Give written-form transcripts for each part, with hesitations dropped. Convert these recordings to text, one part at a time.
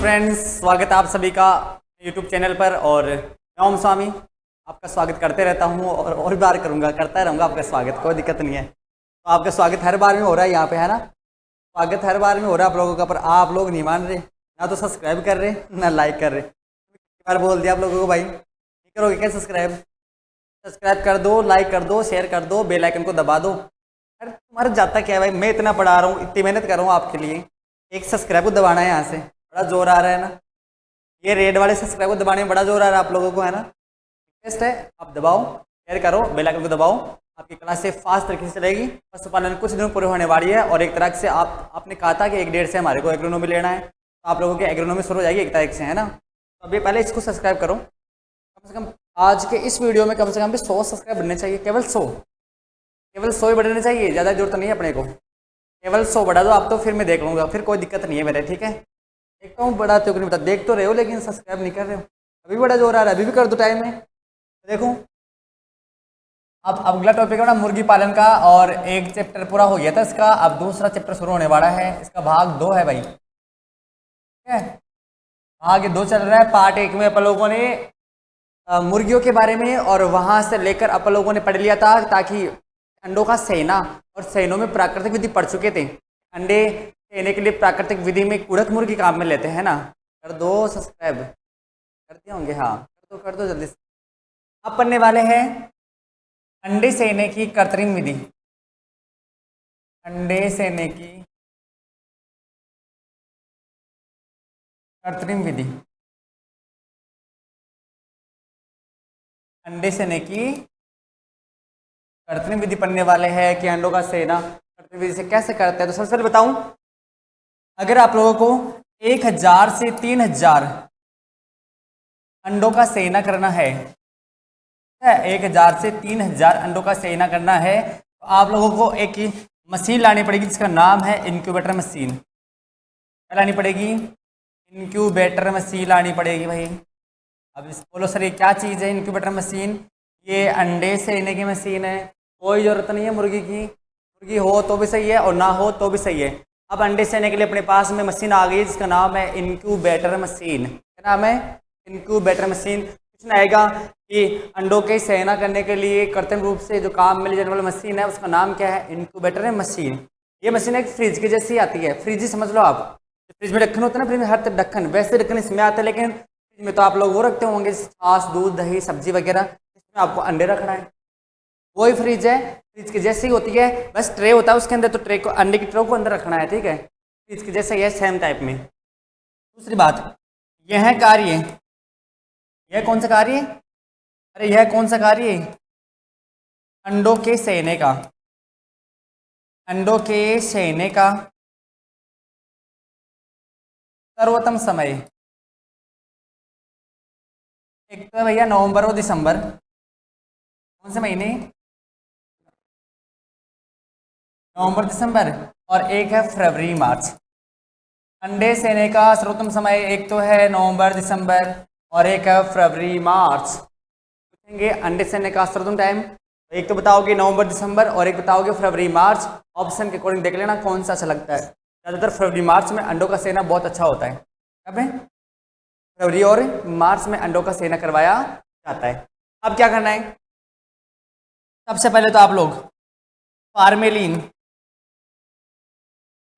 Friends, स्वागत है आप सभी का यूट्यूब चैनल पर। और मैं ओम स्वामी आपका स्वागत करते रहता हूँ और बार करूँगा, करता रहूँगा आपका स्वागत, कोई दिक्कत नहीं है। तो आपका स्वागत हर बार में हो रहा है यहाँ पे, है ना। स्वागत हर बार में हो रहा है आप लोगों का, पर आप लोग नहीं मान रहे, ना तो सब्सक्राइब कर रहे ना लाइक कर रहे। एक बार बोल दिया आप लोगों को, भाई नहीं करोगे क्या सब्सक्राइब? सब्सक्राइब कर दो, लाइक कर दो, शेयर कर दो, बेल आइकन को दबा दो। अरे तुम्हारा जाता क्या है भाई, मैं इतना पढ़ा रहा हूँ, इतनी मेहनत कर रहा हूँ आपके लिए, एक सब्सक्राइब को दबाना है यहाँ से, बड़ा जोर आ रहा है ना। ये रेड वाले सब्सक्राइब को दबाने में बड़ा जोर आ रहा है आप लोगों को, है ना। रिक्वेस्ट है, आप दबाओ, शेयर करो, बेल आइकन को दबाओ। आपकी क्लास से फास्ट तरीके से चलेगी। पशुपालन कुछ दिनों पूरे होने वाली है और एक तरह से आपने कहा था कि 1 डेढ़ से हमारे को एग्रोनॉमी लेना है, तो आप लोगों की एग्रोनॉमी शुरू हो जाएगी 1 तारीख से, है ना। तो अभी पहले इसको सब्सक्राइब करो, कम से कम आज के इस वीडियो में कम से कम भी 100 सब्सक्राइब बढ़ने चाहिए, केवल 100, केवल 100 ही बढ़ने चाहिए, ज़्यादा जरूरत नहीं है अपने को। केवल 100 बढ़ा दो आप, तो फिर मैं देख लूँगा, फिर कोई दिक्कत नहीं है मेरे, ठीक है। देखता हूँ बढ़ाते हो कि नहीं, बता देख तो रहे हो लेकिन सब्सक्राइब नहीं कर रहे हो। अभी बड़ा जोर आ रहा है, अभी भी कर दो टाइम में। देखो अब अगला टॉपिक है ना मुर्गी पालन का, और एक चैप्टर पूरा हो गया था इसका, अब दूसरा चैप्टर शुरू होने वाला है। इसका भाग 2 है भाई, ठीक है। भाग 2 चल रहा है। पार्ट 1 में अपन लोगों ने मुर्गियों के बारे में और वहां से लेकर अपन लोगों ने पढ़ लिया था, ताकि अंडों का सेना और सेनों में प्राकृतिक विधि पढ़ चुके थे। अंडे सेने के लिए प्राकृतिक विधि में कुड़क मुर्गी काम में लेते हैं ना। कर दो सब्सक्राइब, कर दिए होंगे, हाँ कर दो जल्दी से। अब पढ़ने वाले हैं अंडे सेने की कृत्रिम विधि। अंडे सेने की कृत्रिम विधि, अंडे सेने की कृत्रिम विधि पढ़ने वाले हैं कि अंडों का सेना कृत्रिम विधि से कैसे करते हैं। तो सबसे पहले बताऊं, अगर आप लोगों को 1000 से 3000 अंडों का सेना करना है, 1000 से 3000 अंडों का सेना करना है, तो आप लोगों को एक मशीन लानी पड़ेगी जिसका नाम है इंक्यूबेटर मशीन। क्या लानी पड़ेगी? इंक्यूबेटर मशीन लानी पड़ेगी भाई। अब इस बोलो सर ये क्या चीज़ है इंक्यूबेटर मशीन? ये अंडे सेने की मशीन है। कोई ज़रूरत नहीं है मुर्गी की, मुर्गी हो तो भी सही है और ना हो तो भी सही है। अब अंडे सेने के लिए अपने पास में मशीन आ गई जिसका नाम है इंक्यूबेटर मशीन। क्या नाम है? Incubator machine. कुछ आएगा कि अंडों के सेना करने के लिए कृत्रिम रूप से जो काम में ले जाने वाली मशीन है उसका नाम क्या है? Incubator machine. ये मशीन एक फ्रिज के जैसी आती है, फ्रिज ही समझ लो आप। फ्रिज में ढक्कन होता है ना, फ्रिज में हर तरफ ढक्कन, वैसे ढक्कन इसमें आता है, लेकिन फ्रिज में तो आप लोग वो रखते होंगे छाछ, दूध, दही, सब्जी वगैरह, इसमें आपको अंडे रखना है। वही फ्रिज है, फ्रिज की जैसी होती है, बस ट्रे होता है उसके अंदर, तो ट्रे को, अंडे की ट्रे को अंदर रखना है, ठीक है। फ्रिज की जैसा ही है, सेम टाइप में। दूसरी बात, यह है कार्य, यह कौन सा कार्य? अरे यह कौन सा कार्य? अंडों के सेने का, अंडों के सेने का सर्वोत्तम समय। एक तो भैया नवंबर और दिसंबर, कौन से महीने? नवंबर दिसंबर, और एक है फरवरी मार्च। अंडे सेने का सर्वोत्तम समय एक तो है नवंबर दिसंबर और एक है फरवरी मार्च। पूछेंगे अंडे सेने का सर्वोत्तम टाइम, तो एक तो बताओगे नवंबर दिसंबर और एक बताओगे फरवरी मार्च। ऑप्शन के अकॉर्डिंग देख लेना कौन सा अच्छा लगता है। ज़्यादातर फरवरी मार्च में अंडों का सेना बहुत अच्छा होता है। कब है? फरवरी और मार्च में अंडों का सेना करवाया जाता है। अब क्या करना है? सबसे पहले तो आप लोग फार्मेलिन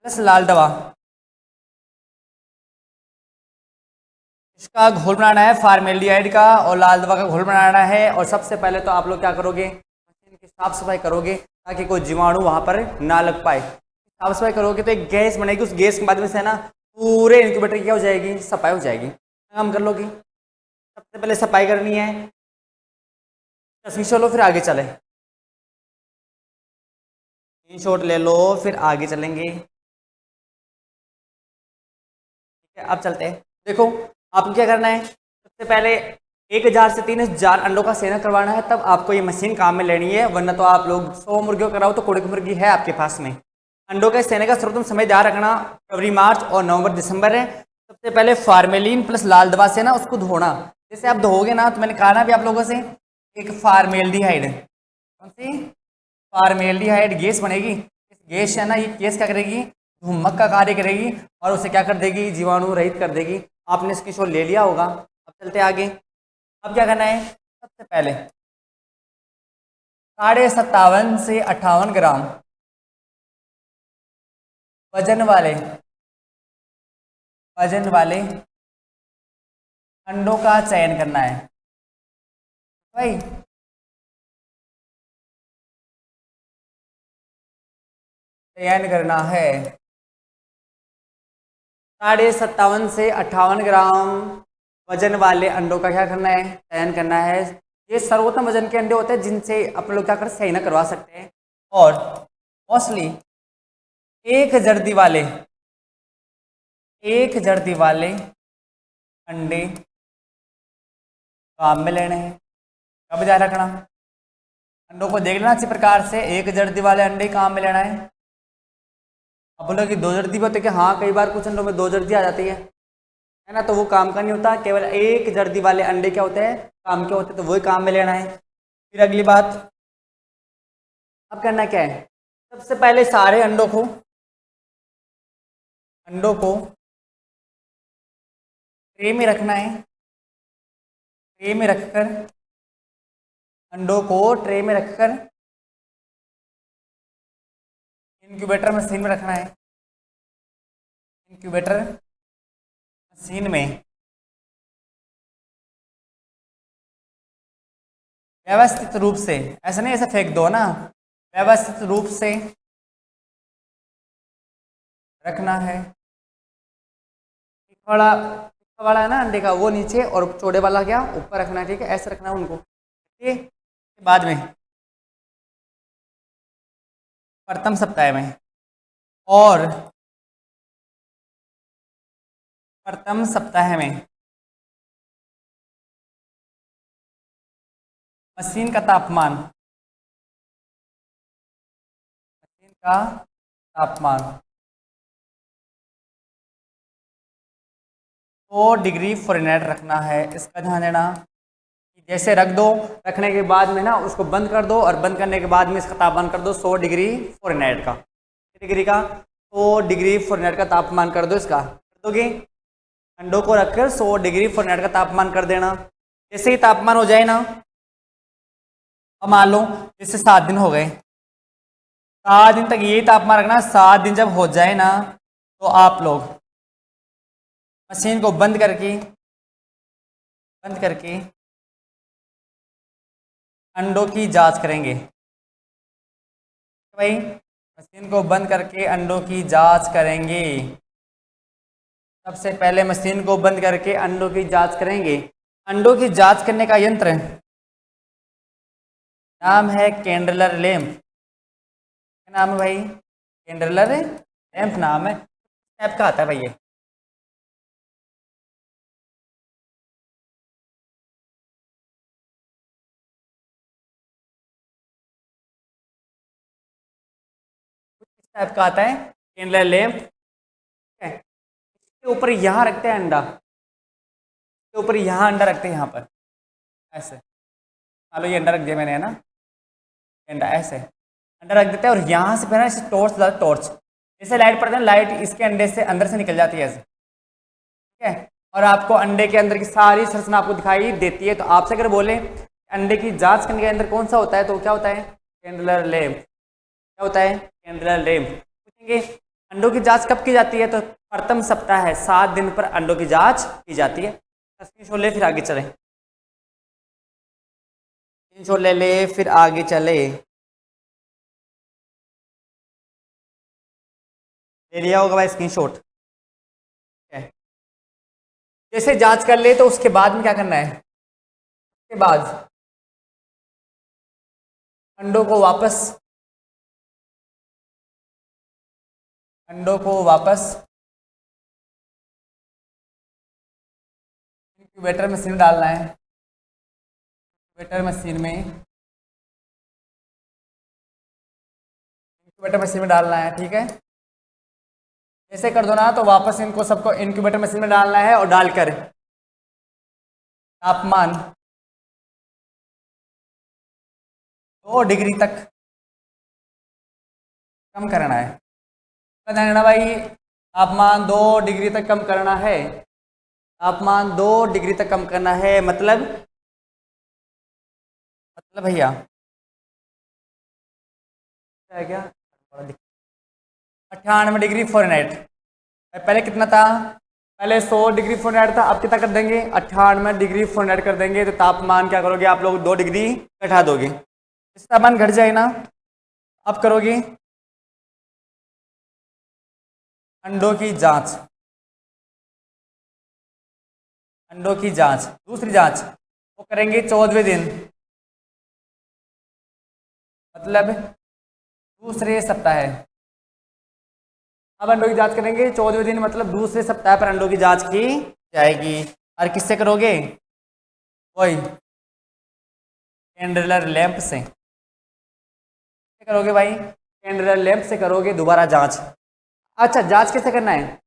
प्लस लाल दवा, इसका घोल बनाना है, फार्मेल्डिहाइड का और लाल दवा का घोल बनाना है। और सबसे पहले तो आप लोग क्या करोगे? मशीन की साफ सफाई करोगे ताकि कोई जीवाणु वहां पर ना लग पाए। साफ सफाई करोगे तो एक गैस बनेगी, उस गैस के माध्यम से ना पूरे इंक्यूबेटर की क्या हो जाएगी? सफाई हो जाएगी। काम कर लोगी, सबसे पहले सफाई करनी है। चलो फिर आगे चले, स्क्रीनशॉट ले लो फिर आगे चलेंगे, ठीक है। अब चलते हैं, देखो आपको क्या करना है। सबसे पहले 1000 से 3000 अंडों का सेना करवाना है, तब आपको ये मशीन काम में लेनी है, वरना तो आप लोग 100 मुर्गियों कराओ तो कुड़क मुर्गी है आपके पास में। अंडों के सेने का सर्वोत्तम समय ध्यान रखना फरवरी मार्च और नवंबर दिसंबर है। सबसे पहले फार्मेलिन प्लस लाल दवा से ना उसको धोना। जैसे आप धोगे ना, तो मैंने कहा ना भी आप लोगों से, एक फार्मेल्डिहाइड, कौन सी? फार्मेल्डिहाइड गैस बनेगी। इस गैस है ना, ये गैस क्या करेगी? धूमक का कार्य करेगी और उसे क्या कर देगी? जीवाणु रहित कर देगी। आपने स्क्रीनशॉट ले लिया होगा। अब चलते आगे। अब क्या करना है, सबसे पहले 57.5 से 58 ग्राम वजन वाले अंडों का चयन करना है भाई। चयन करना है 57.5 से 58 ग्राम वजन वाले अंडों का क्या करना है, चयन करना है। ये सर्वोत्तम वजन के अंडे होते हैं जिनसे अपन लोग क्या कर सही ना करवा सकते हैं। और मोस्टली एक जर्दी वाले अंडे काम में लेने हैं। कब ध्यान रखना, अंडों को देख लेना अच्छी प्रकार से, एक जर्दी वाले अंडे काम में लेना है। अब बोलो कि दो जर्दी भी होते कि हाँ, कई बार कुछ अंडों में दो जर्दी आ जाती है ना, तो वो काम का नहीं होता। केवल एक जर्दी वाले अंडे क्या होते हैं, काम के होते हैं, तो वही काम में लेना है। फिर अगली बात, अब करना क्या है, सबसे पहले सारे अंडों को ट्रे में रखना है। ट्रे में रखकर अंडों को ट्रे में रखकर इंक्यूबेटर मशीन में रखना है। इंक्यूबेटर मशीन में व्यवस्थित रूप से, ऐसा नहीं ऐसे फेंक दो ना, व्यवस्थित रूप से रखना है। तीखा वाला है ना अंडे का, वो नीचे, और चौड़े वाला क्या ऊपर रखना है। ठीक है, ऐसे रखना है उनको। ठीक है, बाद में प्रथम सप्ताह में और प्रथम सप्ताह में मशीन का तापमान 100 डिग्री फ़ारेनहाइट रखना है। इसका ध्यान देना कि जैसे रख दो, रखने के बाद में ना उसको बंद कर दो, और बंद करने के बाद में इसका तापमान कर दो 100 डिग्री फ़ारेनहाइट का। 100 डिग्री फ़ारेनहाइट का तापमान कर दो। इसका कर दोगे, अंडों को रखकर 100 डिग्री फ़ारेनहाइट का तापमान कर देना। जैसे ही तापमान हो जाए ना, अब मान लो जैसे 7 दिन हो गए, 7 दिन तक यही तापमान रखना। 7 दिन जब हो जाए ना, तो आप लोग मशीन को बंद करके अंडों की जांच करेंगे। भाई, मशीन को बंद करके अंडों की जांच करेंगे। सबसे पहले मशीन को बंद करके अंडों की जांच करेंगे। अंडों की जांच करने का यंत्र नाम है कैंडलर लैंप। क्या नाम है भाई, कैंडलर लैंप नाम है। टाइप का आता है भाई ये, टाइप का आता है कैंडलर लैंप। ठीक है, इसके ऊपर यहाँ रखते हैं अंडा, इसके ऊपर यहाँ अंडा रखते हैं, यहाँ पर ऐसे। मान लो ये अंडा रख दिया मैंने, है ना, अंडा ऐसे अंडा रख देते हैं, और यहाँ से फिर इसे टॉर्च जैसे लाइट पड़ता है, लाइट इसके अंडे से अंदर से निकल जाती है ऐसे। ठीक है, और आपको अंडे के अंदर की सारी संरचना आपको दिखाई देती है। तो आपसे अगर बोले अंडे की जांच करने के अंदर कौन सा होता है, तो क्या होता है, कैंडलर लैंप। क्या होता है, कैंडलर लैंप। पूछेंगे अंडों की जांच कब की जाती है, तो प्रथम सप्ताह है, 7 दिन पर अंडों की जांच की जाती है। स्क्रीनशॉट ले, फिर आगे चले। स्क्रीनशॉट ले ले, फिर आगे चले। ले लिया होगा भाई स्क्रीनशॉट। जैसे जांच कर ले, तो उसके बाद में क्या करना है, उसके बाद अंडों को वापस इंक्यूबेटर मशीन में डालना है। इंक्यूबेटर मशीन में डालना है। ठीक है, ऐसे कर दो ना, तो वापस इनको सबको इंक्यूबेटर मशीन में डालना है, और डालकर तापमान 2 डिग्री तक कम करना है। ध्यान देना भाई, तापमान 2 डिग्री तक कम करना है। तापमान 2 डिग्री तक कम करना है, मतलब भैया क्या है क्या, 98 डिग्री फ़ारेनहाइट। पहले कितना था, पहले 100 डिग्री फ़ारेनहाइट था, अब कितना कर देंगे 98 डिग्री फ़ारेनहाइट कर देंगे। तो तापमान क्या करोगे आप लोग, 2 डिग्री घटा दोगे, इस तापमान घट जाए ना। अब करोगे अंडों की जांच, अंडों की जांच, दूसरी जांच वो करेंगे 14वें दिन, मतलब दूसरे सप्ताह है। अब अंडों की जांच करेंगे 14वें दिन, मतलब दूसरे सप्ताह पर अंडों की जांच की जाएगी। और किससे करोगे, वही कैंडेलर लैंप से करोगे भाई, कैंडेलर लैंप से करोगे दोबारा जांच। अच्छा, जांच कैसे करना है,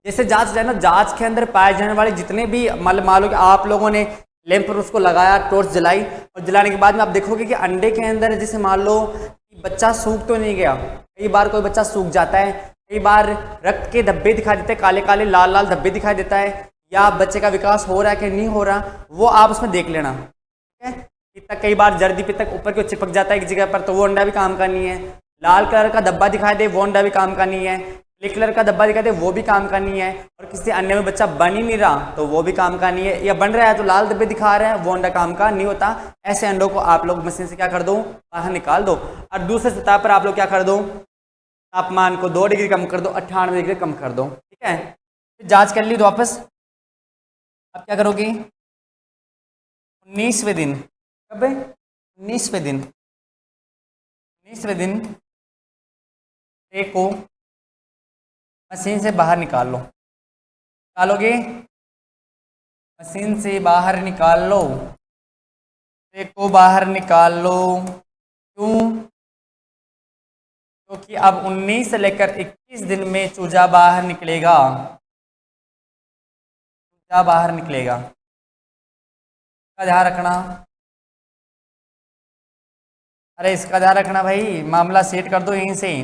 जैसे जांच जाए ना, जांच के अंदर पाए जाने वाले जितने भी मान लो कि आप लोगों ने लैंप पर उसको लगाया, टॉर्च जलाई, और जलाने के बाद में आप देखोगे कि अंडे के अंदर जैसे मान लो कि बच्चा सूख तो नहीं गया, कई बार कोई बच्चा सूख जाता है, कई बार रक्त के धब्बे दिखाई देते हैं, काले काले लाल लाल धब्बे दिखाई देता है, या बच्चे का विकास हो रहा है कि नहीं हो रहा, वो आप उसमें देख लेना, ठीक है। पित्तक कई बार जर्दी पित्तक ऊपर को चिपक जाता है एक जगह पर, तो वो अंडा भी काम का नहीं है। लाल कलर का धब्बा दिखाई दे, वो अंडा भी काम का नहीं है। ब्लैक कलर का धब्बा दिखाई दे, वो भी काम का नहीं है। और किसी अंडे में बच्चा बन ही नहीं रहा, तो वो भी काम का नहीं है। या बन रहा है तो लाल धब्बे दिखा रहे हैं, वो अंडा काम का नहीं होता। ऐसे अंडों को आप लोग मशीन से क्या कर दो, बाहर निकाल दो। और दूसरे सतह पर आप लोग क्या कर दो, तापमान को 2 डिग्री कम कर दो, 98 डिग्री कम कर दो, ठीक है। फिर जांच कर ली तो वापस आप क्या करोगे, 19वें दिन, कब है 19वें दिन, 19वें दिन ट्रे को मशीन से बाहर निकाल लो, निकालोगे, मशीन से बाहर निकाल लो, ट्रे को बाहर निकाल लो। क्यों, क्योंकि अब 19 से लेकर 21 दिन में चूजा बाहर निकलेगा, चूजा बाहर निकलेगा, इसका ध्यान रखना। अरे इसका ध्यान रखना भाई, मामला सेट कर दो यहीं से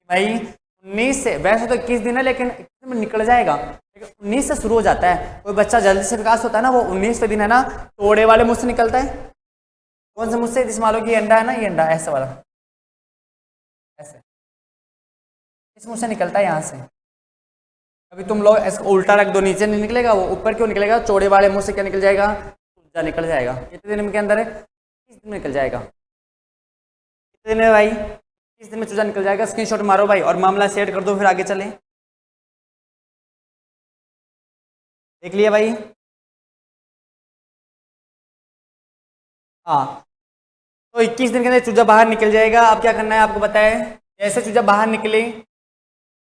भाई। 19 से, वैसे तो 21 दिन है लेकिन 21 में निकल जाएगा, लेकिन 19 से शुरू हो जाता है। कोई बच्चा जल्दी से विकास होता है ना, वो 19वें दिन है ना, तोड़े वाले मुंह से निकलता है। कौन से मुंह से, जिस मान लो कि ये अंडा है ना, ये अंडा ऐसे वाला, ऐसे इस मुंह से निकलता है यहाँ से। अभी तुम लोग ऐसे उल्टा रख दो, नीचे नहीं निकलेगा, वो ऊपर क्यों निकलेगा, चौड़े वाले मुंह से क्या निकल जाएगा, चूजा निकल जाएगा। कितने दिन के अंदर है, 21 दिन में निकल जाएगा। कितने दिन में भाई, 21 दिन में चूजा निकल जाएगा। स्क्रीनशॉट मारो भाई और मामला सेट कर दो, फिर आगे चलें। देख लिया भाई, हाँ। तो 21 दिन के अंदर चूजा बाहर निकल जाएगा। अब क्या करना है आपको पता है, जैसे चूजा बाहर निकले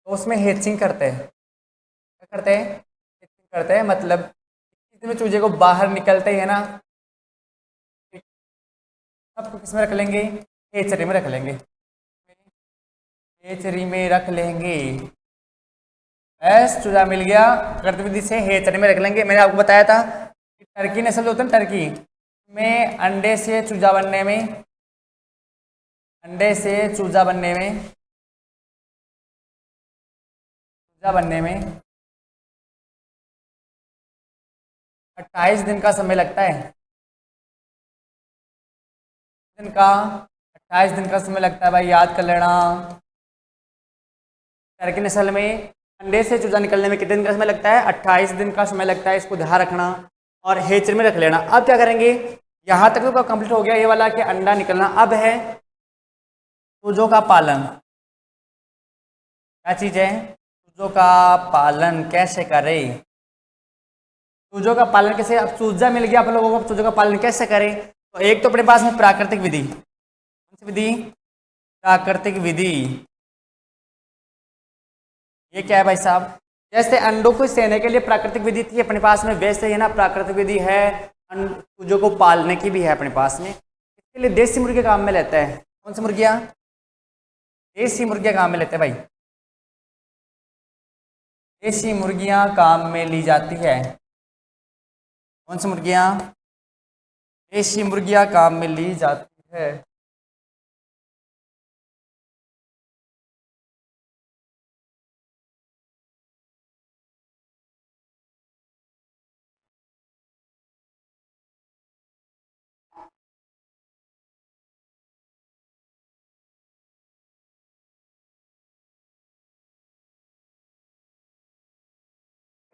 तो उसमें हेचिंग करते हैं। क्या करते हैं, हेचिंग करते हैं, मतलब 21 दिन में चूजे को बाहर निकलते ही है ना, सबको किस में रख लेंगे, हेचरी में रख लेंगे, हेचरी में रख लेंगे। चूजा मिल गया, गतिविधि से हेचरी में रख लेंगे। मैंने आपको बताया था कि टर्की नस्ल जो होता है, टर्की में अंडे से चूजा बनने में, अंडे से चूजा बनने में, चूजा बनने में 28 दिन का समय लगता है, दिन का 28 दिन का समय लगता है भाई, याद कर लेना। टर्की नस्ल में अंडे से चूजा निकलने में कितने दिन का समय लगता है, 28 दिन का समय लगता है, इसको ध्यान रखना और हेचर में रख लेना। अब क्या करेंगे, यहाँ तक तो कंप्लीट हो गया ये वाला कि अंडा निकलना। अब है चूजों का पालन। क्या चीज है, चूजों का पालन कैसे करें, चूजों का पालन कैसे। अब चूजा मिल गया आप लोगों को, चूजों का पालन कैसे करें। तो एक तो अपने पास में प्राकृतिक विधि, कौन सी विधि, प्राकृतिक विधि। ये क्या है भाई साहब, जैसे अंडों को सेने के लिए प्राकृतिक विधि थी अपने पास में, वैसे ही ना प्राकृतिक विधि है चूजों को पालने की भी है अपने पास में। इसके लिए देसी मुर्गे काम में लेते हैं। कौन सी मुर्गियाँ, देसी मुर्गियाँ काम में लेते हैं भाई, देसी मुर्गियाँ काम में ली जाती है। कौन सी मुर्गियाँ, देसी मुर्गियाँ काम में ली जाती है।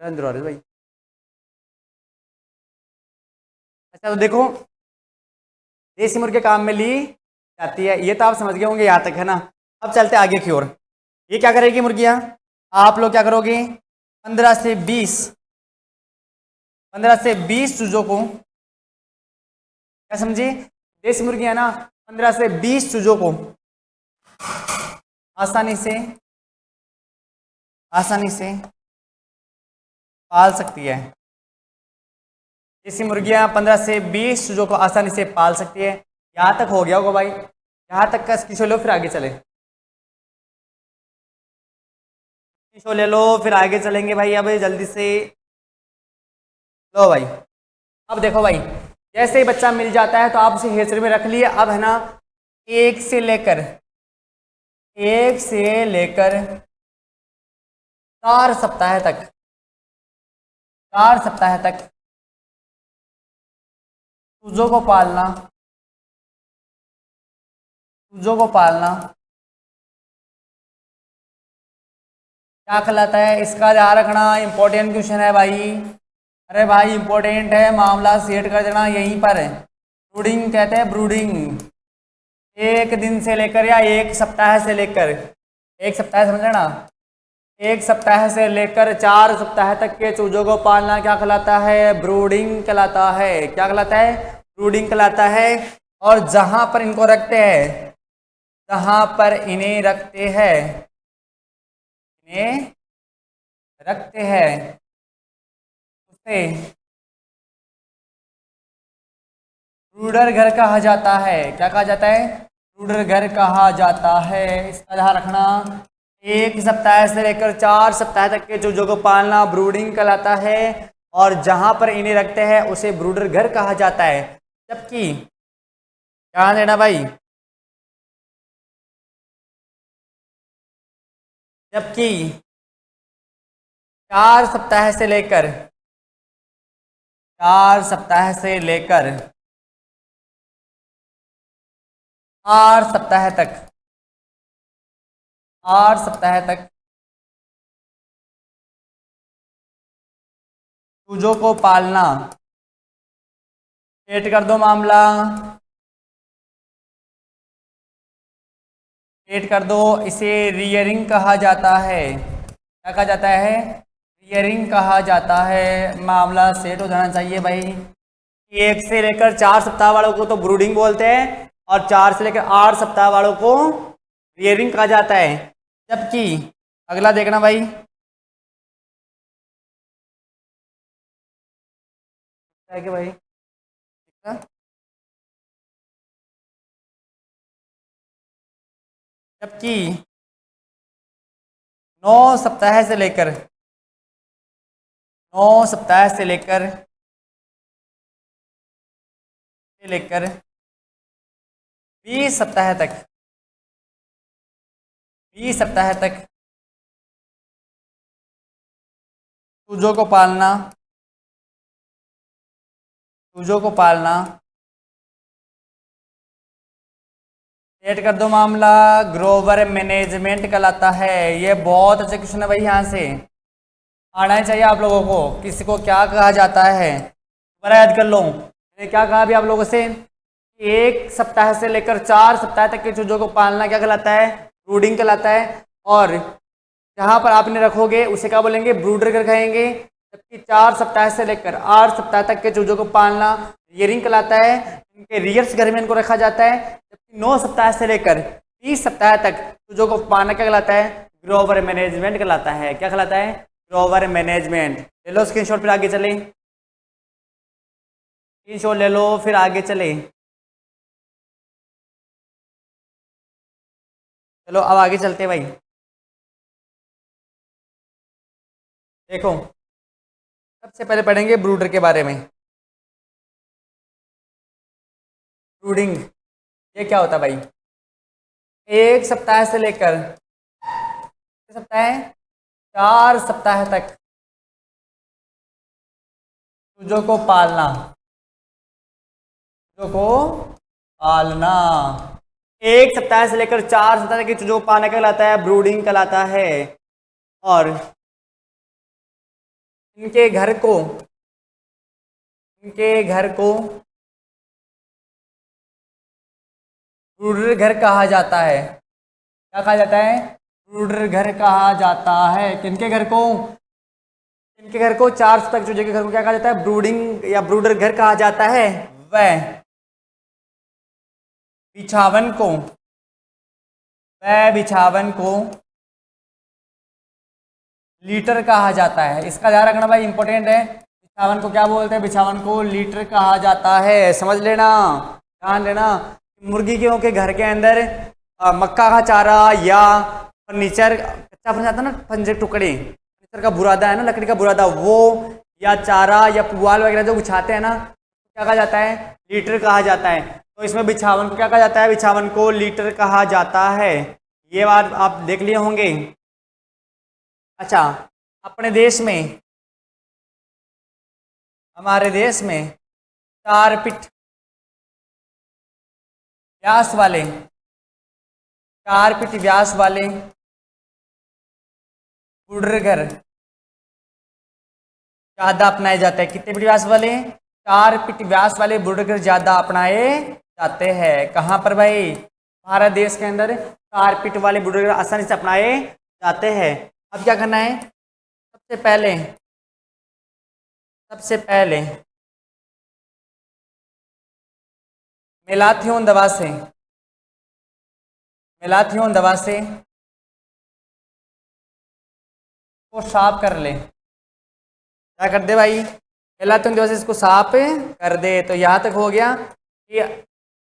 अंदर आ रहे भाई। अच्छा तो देखो, देसी मुर्गे काम में ली जाती है, ये तो आप समझ गए होंगे यहाँ तक, है ना। अब चलते आगे की ओर। ये क्या करेगी मुर्गियाँ, आप लोग क्या करोगे, 15 से 20 चूजों को, क्या समझे, देसी मुर्गियाँ ना 15 से 20 चूजों को आसानी से पाल सकती है। देसी मुर्गियाँ 15 से 20 चूजों को आसानी से पाल सकती है। यहाँ तक हो गया होगा भाई, यहाँ तक का स्क्रीनशॉट लो, फिर आगे चले। स्क्रीनशॉट ले लो, फिर आगे चलेंगे भाई। अब जल्दी से लो भाई। अब देखो भाई, जैसे ही बच्चा मिल जाता है तो आप उसे हेचरी में रख लिए। अब है ना, एक से लेकर 4 सप्ताह तक, 4 सप्ताह तक चूजों को पालना, क्या कहलाता है, इसका ध्यान रखना। इंपॉर्टेंट क्वेश्चन है भाई, अरे भाई इंपॉर्टेंट है, मामला सेट कर देना यहीं पर। ब्रूडिंग कहते हैं, ब्रूडिंग। 1 दिन से लेकर या 1 सप्ताह से लेकर, 1 सप्ताह समझ लेना, 1 सप्ताह से लेकर 4 सप्ताह तक के चूजों को पालना क्या कहलाता है, ब्रूडिंग कहलाता है। क्या कहलाता है, ब्रूडिंग कहलाता है। और जहां पर इनको रखते हैं, जहां पर इन्हें रखते हैं, उसे ब्रूडर घर कहा जाता है। क्या कहा जाता है, ब्रूडर घर कहा जाता है। इसका ध्यान रखना। 1 सप्ताह से लेकर 4 सप्ताह तक के चूजों को पालना ब्रूडिंग कहलाता है, और जहां पर इन्हें रखते हैं उसे ब्रूडर घर कहा जाता है। जबकि ध्यान देना भाई, जबकि 4 सप्ताह से लेकर 8 सप्ताह तक, 8 सप्ताह तक चूजों को पालना, सेट कर दो मामला, सेट कर दो। इसे रियरिंग कहा जाता है। क्या कहा जाता है, रियरिंग कहा जाता है। मामला सेट हो जाना चाहिए भाई। 1 से लेकर 4 सप्ताह वालों को तो ब्रूडिंग बोलते हैं, और 4 से लेकर 8 सप्ताह वालों को रियरिंग कहा जाता है। जबकि अगला देखना भाई, है कि भाई, ठीक है? जबकि 9 सप्ताह से लेकर 20 सप्ताह तक, 20 सप्ताह तक चूजों को पालना, सेट कर दो मामला, ग्रोवर मैनेजमेंट कहलाता है। ये बहुत अच्छा क्वेश्चन है भाई, यहाँ से आना ही चाहिए आप लोगों को। किसी को क्या कहा जाता है, दोबारा याद कर लो। मैंने क्या कहा अभी आप लोगों से, 1 सप्ताह से लेकर 4 सप्ताह तक के चूजों को पालना क्या कहलाता है, ब्रूडिंग कहलाता है। और जहां पर आप इन्हें रखोगे उसे क्या बोलेंगे, ब्रूडर घर कहेंगे। जबकि 4 सप्ताह से लेकर 8 सप्ताह तक के चूजों को पालना रियरिंग कहलाता है। इनके रियर्स घर में इनको रखा जाता है। जबकि 9 सप्ताह से लेकर 30 सप्ताह तक चूजों को पालना क्या कहलाता है, ग्रोवर मैनेजमेंट कहलाता है। क्या कहलाता है, ग्रोवर मैनेजमेंट। ले लो स्क्रीनशॉट, फिर आगे चले। स्क्रीनशॉट ले लो, फिर आगे चले। चलो अब आगे चलते भाई। देखो, सबसे पहले पढ़ेंगे ब्रूडर के बारे में। ब्रूडिंग ये क्या होता है भाई, 1 सप्ताह से लेकर कितने सप्ताह है, 4 सप्ताह तक चूजों को पालना, 1 सप्ताह से लेकर 4 सप्ताह तक की चूजों को पालना कहलाता है, ब्रूडिंग कहलाता है। और इनके घर को, इनके घर को ब्रूडर घर कहा जाता है। क्या कहा जाता है? ब्रूडर घर कहा जाता है। किनके घर को? इनके घर को, 4 सप्ताह चूजे के घर को क्या कहा जाता है? ब्रूडिंग या ब्रूडर घर कहा जाता है। वह बिछावन को, वह बिछावन को लीटर कहा जाता है। इसका ध्यान रखना भाई, इंपॉर्टेंट है। बिछावन को क्या बोलते हैं? बिछावन को लीटर कहा जाता है। समझ लेना, ध्यान देना। मुर्गियों के घर के अंदर मक्का का चारा या फर्नीचर, कच्चा फर्नीचर आता है ना, फर्नीचर टुकड़े, फर्नीचर का बुरादा है ना, लकड़ी का बुरादा, वो या चारा या पुआल वगैरह जो बिछाते हैं ना, क्या कहा जाता है? लीटर कहा जाता है। तो इसमें बिछावन को क्या कहा जाता है? बिछावन को लीटर कहा जाता है। ये बात आप देख लिए होंगे। अच्छा, अपने देश में, हमारे देश में 4 फीट व्यास वाले, 4 फीट व्यास वाले ब्रूडर घर ज्यादा अपनाए जाते हैं। कितने फीट व्यास वाले? 4 फीट व्यास वाले ब्रूडर घर ज्यादा अपनाए जाते हैं। कहाँ पर भाई? भारत देश के अंदर 4 फीट वाले ब्रूडर घर आसानी से अपनाए जाते हैं। अब क्या करना है? सबसे पहले मेलाथियोन दवा से, मेलाथियोन दवा से को साफ कर ले। क्या कर दे भाई? मेलाथियोन दवा से इसको साफ कर दे। तो यहाँ तक हो गया कि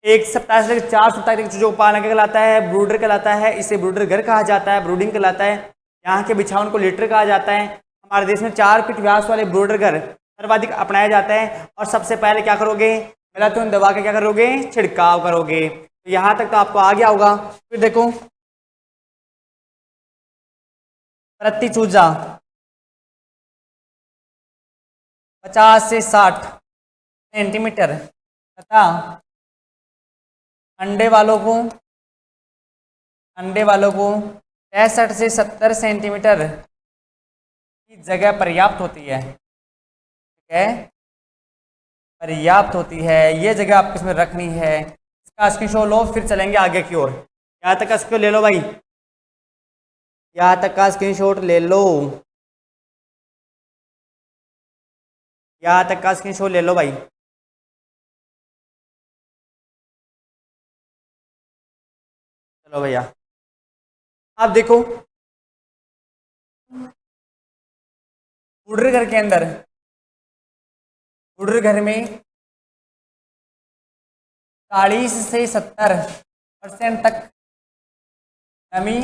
1 सप्ताह से लेकर 4 सप्ताह तक चूजों को पालना क्या कहलाता है? ब्रूडर कहलाता है। इसे ब्रूडर घर कहा जाता है, ब्रूडिंग कहलाता है। यहाँ के बिछावन को लीटर कहा जाता है। हमारे देश में 4 फीट व्यास वाले ब्रूडर घर सर्वाधिक अपनाया जाता है। और सबसे पहले क्या करोगे? मेलाथियोन दवा का क्या करोगे? छिड़काव करोगे। तो यहाँ तक तो आपको आ गया होगा। फिर देखो, प्रति चूजा 50 से 60 सेंटीमीटर तथा अंडे वालों को 65 से 70 सेंटीमीटर की जगह पर्याप्त होती है। ठीक है, पर्याप्त होती है। ये जगह आपको इसमें रखनी है। इसका स्क्रीनशॉट लो, फिर चलेंगे आगे की ओर। यहाँ तक का स्क्रीनशॉट ले लो भाई, यहाँ तक का स्क्रीनशॉट ले लो, यहाँ तक का स्क्रीनशॉट ले लो भाई। चलो भैया, आप देखो ब्रूडर घर के अंदर, ब्रूडर घर में 40 से 70% तक नमी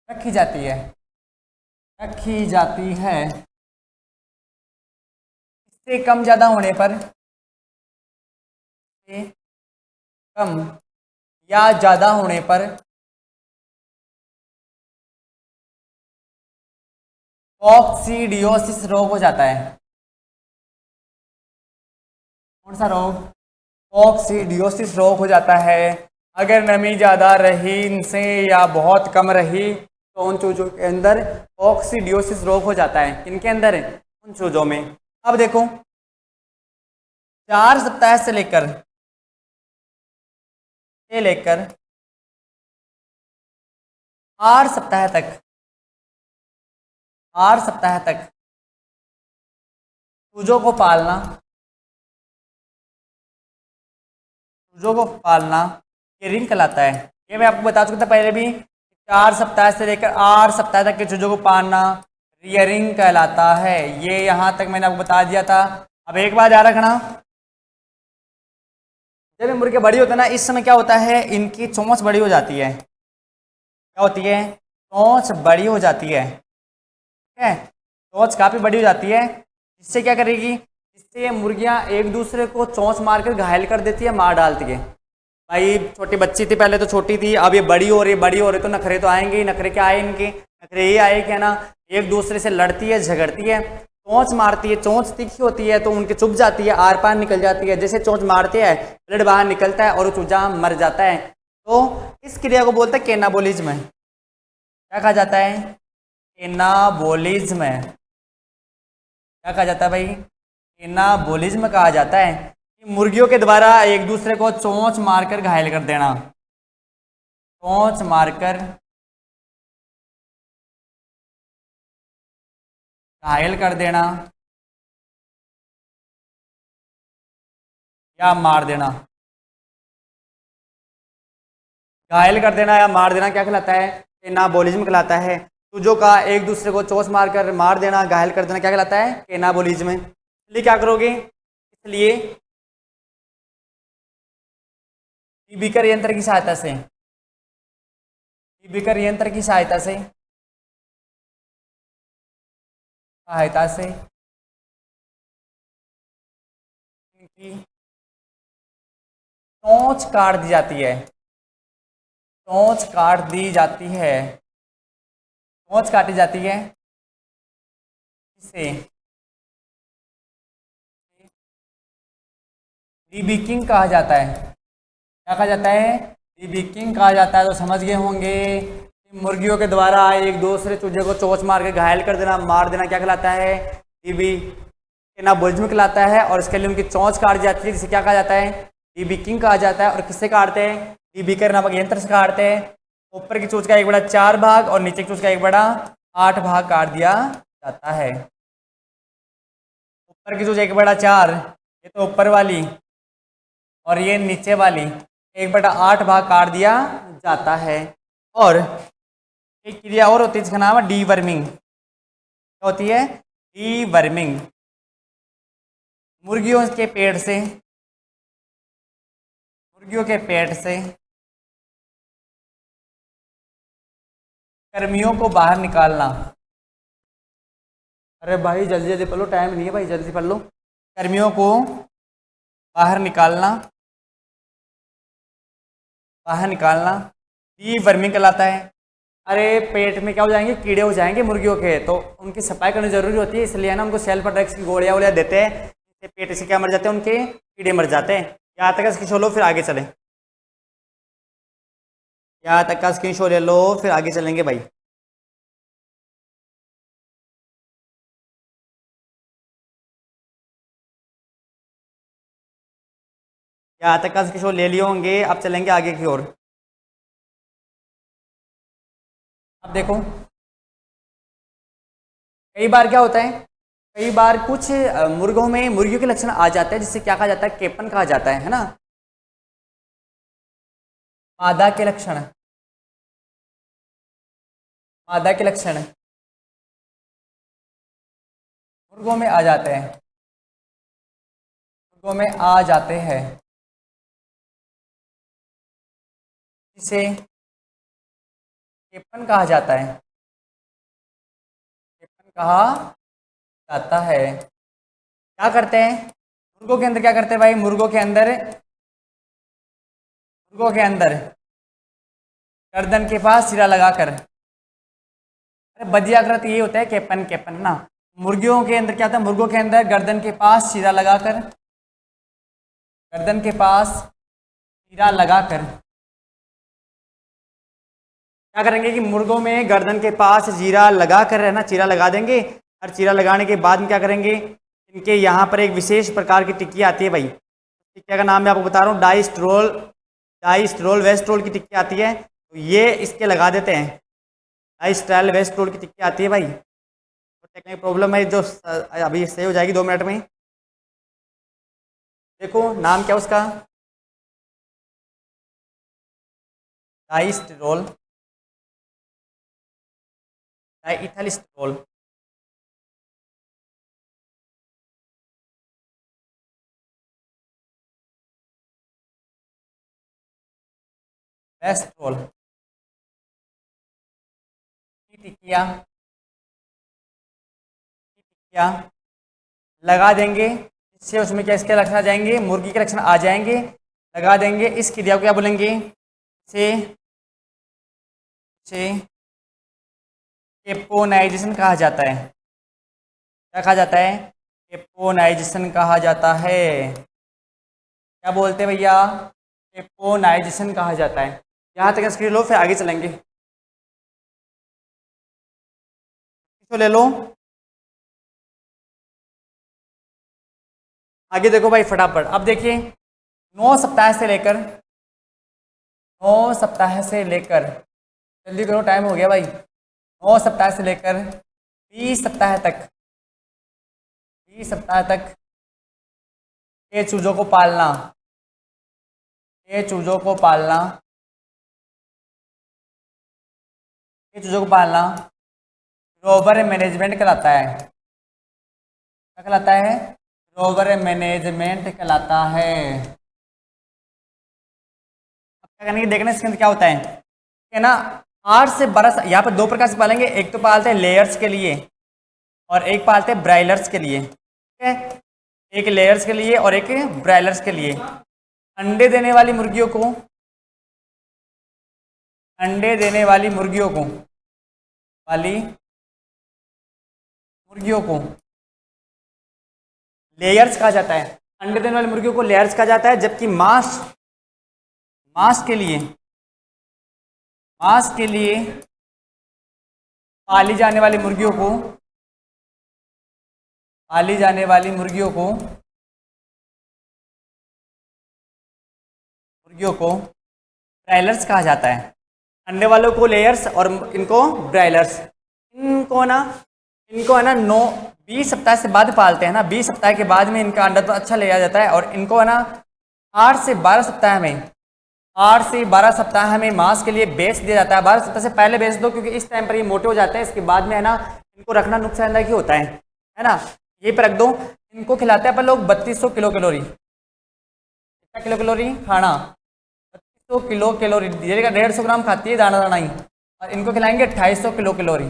रखी जाती है, इससे कम ज़्यादा होने पर, कम या ज़्यादा होने पर कॉक्सीडियोसिस रोग हो जाता है। कौन सा रोग? कॉक्सीडियोसिस रोग हो जाता है। अगर नमी ज़्यादा रही इनसे या बहुत कम रही तो उन चूजों के अंदर कॉक्सीडियोसिस रोग हो जाता है। किनके अंदर? उन चूजों में। अब देखो, 4 सप्ताह से लेकर 8 सप्ताह तक, 8 सप्ताह तक चूजों को पालना, रियरिंग कहलाता है। ये मैं आपको बता चुका था पहले भी, 4 सप्ताह से लेकर 8 सप्ताह तक के चूजों को पालना रियरिंग कहलाता है। ये यहाँ तक मैंने आपको बता दिया था। अब एक बात याद रखना, जब मुर्गे बड़ी होते हैं ना, इस समय क्या होता है? इनकी चोंच बड़ी हो जाती है। क्या होती है? चोंच बड़ी हो जाती है। ठीक है, चोंच काफ़ी बड़ी हो जाती है। इससे क्या करेगी? इससे ये मुर्गियाँ एक दूसरे को चोंच मारकर घायल कर देती है, मार डालती है। भाई छोटी बच्ची थी पहले, तो छोटी थी, अब ये बड़ी हो रही, तो नखरे तो आएंगे ही। नखरे क्या आए इनके? नखरे ये आए कि ना, एक दूसरे से लड़ती है, झगड़ती है, चोंच मारती है। चोंच तीखी होती है तो उनके चुभ जाती है, आर पार निकल जाती है। जैसे चोंच मारते हैं, ब्लड बाहर निकलता है और वो चूजा मर जाता है। तो इस क्रिया को बोलते हैं कैनाबोलिज्म। क्या कहा जाता है? कैनाबोलिज्म। क्या कहा जाता है भाई? एनाबोलिज्म कहा जाता है। कि मुर्गियों के द्वारा एक दूसरे को चोंच मारकर घायल कर देना, चोंच मारकर घायल कर देना या मार देना। घायल कर देना या मार देना क्या कहलाता है? एनाबोलिज्म कहलाता है। चूजों का एक दूसरे को चोंच मारकर मार देना, घायल कर देना क्या कहलाता है? एनाबोलिज्म। इसलिए क्या करोगे? इसलिए बीकर यंत्र की सहायता से, बीकर यंत्र की सहायता से इनकी चोंच काट दी जाती है, चोंच काट दी जाती है, चोंच काटी जाती है। इसे डीबीकिंग कहा जाता है। क्या कहा जाता है? डीबीकिंग कहा जाता है। तो समझ गए होंगे कि मुर्गियों के द्वारा एक दूसरे चूजे को चोंच मार के घायल कर देना, मार देना क्या कहलाता है? डीबी एनाबोलिज्म कहलाता है। और इसके लिए उनकी चोंच काट जाती है, जिसे क्या कहा जाता है? डीबीकिंग कहा जाता है। और किससे काटते हैं? डीबीकर नामक यंत्र से काटते हैं। ऊपर की चोंच का एक बड़ा 4 भाग और नीचे की चोंच का एक बड़ा 8 भाग काट दिया जाता है। ऊपर की चोंच एक बड़ा 4, ये तो ऊपर वाली, और ये नीचे वाली 1/8 भाग काट दिया जाता है। और एक क्रिया और होती है जिसका नाम है डीवर्मिंग। क्या होती है? डीवर्मिंग। मुर्गियों के पेट से, मुर्गियों के पेट से कर्मियों को बाहर निकालना। अरे भाई जल्दी जल्दी पढ़ लो, टाइम नहीं है भाई, जल्दी पढ़ लो। कर्मियों को बाहर निकालना, बाहर निकालना डीवर्मिंग कहलाता है। अरे पेट में क्या हो जाएंगे? कीड़े हो जाएंगे मुर्गियों के, तो उनकी सफाई करनी जरूरी होती है। इसलिए ना उनको सेल्फ-ड्रग्स की गोलियां वोलियां देते हैं, इससे पेट से क्या मर जाते हैं? उनके कीड़े मर जाते हैं। यहाँ तक इसकी छोड़ो, फिर आगे चलें। यहाँ तक का स्क्रीनशॉट ले लो, फिर आगे चलेंगे भाई। यहाँ तक का स्क्रीनशॉट ले लिए होंगे, अब चलेंगे आगे की ओर। अब देखो, कई बार क्या होता है, कई बार कुछ मुर्गों में मुर्गियों के लक्षण आ जाते हैं, जिससे क्या कहा जाता है? केपन कहा जाता है ना। मादा के लक्षण, मादा के लक्षण मुर्गों में आ जाते हैं, मुर्गों में आ जाते हैं, जिसे केपन कहा जाता है, केपन कहा जाता है। क्या करते हैं मुर्गों के अंदर? क्या करते हैं भाई? मुर्गों के अंदर, मुर्गों के अंदर गर्दन के पास सिरा लगाकर, अरे बदियाकृत ये होता है केपन, केपन ना। मुर्गियों के अंदर क्या होता है? मुर्गों के अंदर गर्दन के पास सिरा लगाकर, गर्दन के पास सिरा लगाकर क्या करेंगे कि मुर्गों में गर्दन के पास जीरा लगा कर, है ना, चीरा लगा देंगे। और चीरा लगाने के बाद में क्या करेंगे? इनके यहाँ पर एक विशेष प्रकार की टिक्की आती है भाई। टिक्की का नाम मैं आपको बता रहा हूँ, डाइस्ट्रोल, डाइस्ट्रोल वेस्ट्रोल की टिक्की आती है। तो ये इसके लगा देते हैं, डाइस्ट्रोल वेस्ट्रोल की टिक्की आती है भाई। तो टेक्निकल प्रॉब्लम है जो अभी सही हो जाएगी 2 मिनट में। देखो नाम क्या उसका? डाइस्ट्रोल, डाइइथाइलस्ट्रोल। वेस्ट्रोल की टिक्कियाँ, टिक्कियाँ लगा देंगे। इससे उसमें क्या इसके लक्षण आ जाएंगे? मुर्गी के लक्षण आ जाएंगे। लगा देंगे। इस क्रिया को क्या बोलेंगे? से से केपोनाइजेशन कहा जाता है। क्या कहा जाता है? केपोनाइजेशन कहा जाता है। क्या बोलते हैं भैया? केपोनाइजेशन कहा जाता है। यहाँ तक स्क्रीन लो, फिर आगे चलेंगे। इसको ले लो। आगे देखो भाई फटाफट। अब देखिए 9 सप्ताह से लेकर 9 सप्ताह से लेकर, जल्दी करो टाइम हो गया भाई, 9 सप्ताह से लेकर 20 सप्ताह तक, 20 सप्ताह तक ये चूजों को पालना, ये चूजों को पालना, ये चूजों को पालना रोवर मैनेजमेंट कहलाता है। क्या कहलाता है? रोवर मैनेजमेंट कहलाता है। अब क्या करने की देखना इसके अंदर क्या होता है ना। 8 से 12, यहाँ पर 2 प्रकार से पालेंगे, एक तो पालते हैं लेयर्स के लिए और एक पालते हैं ब्रायलर्स के लिए। ठीक है, एक लेयर्स के लिए और एक ब्रायलर्स के लिए। अंडे देने वाली मुर्गियों को, अंडे देने वाली मुर्गियों को, लेयर्स कहा जाता है। अंडे देने वाली मुर्गियों को लेयर्स कहा जाता है, जबकि मांस के लिए पाली जाने वाली मुर्गियों को ब्रायलर्स कहा जाता है। अंडे वालों को लेयर्स और इनको ब्रायलर्स। इनको है ना 20 सप्ताह से बाद पालते हैं ना, 20 सप्ताह के बाद में इनका अंडा तो अच्छा लिया जाता है, और इनको है ना 8 से 12 सप्ताह में मांस के लिए बेच दिया जाता है। 12 सप्ताह से पहले बेच दो, क्योंकि इस टाइम पर ये मोटे हो जाते हैं। इसके बाद में है ना इनको रखना नुकसानदायक ही होता है ना। ये पर रख दो। इनको खिलाते हैं अपन लोग 3200 किलो कैलोरी। कितना किलो कैलोरी खाना? 3200 किलो कैलोरी। 150 ग्राम खाती है दाना दाना ही, और इनको खिलाएंगे 2800 किलो कैलोरी।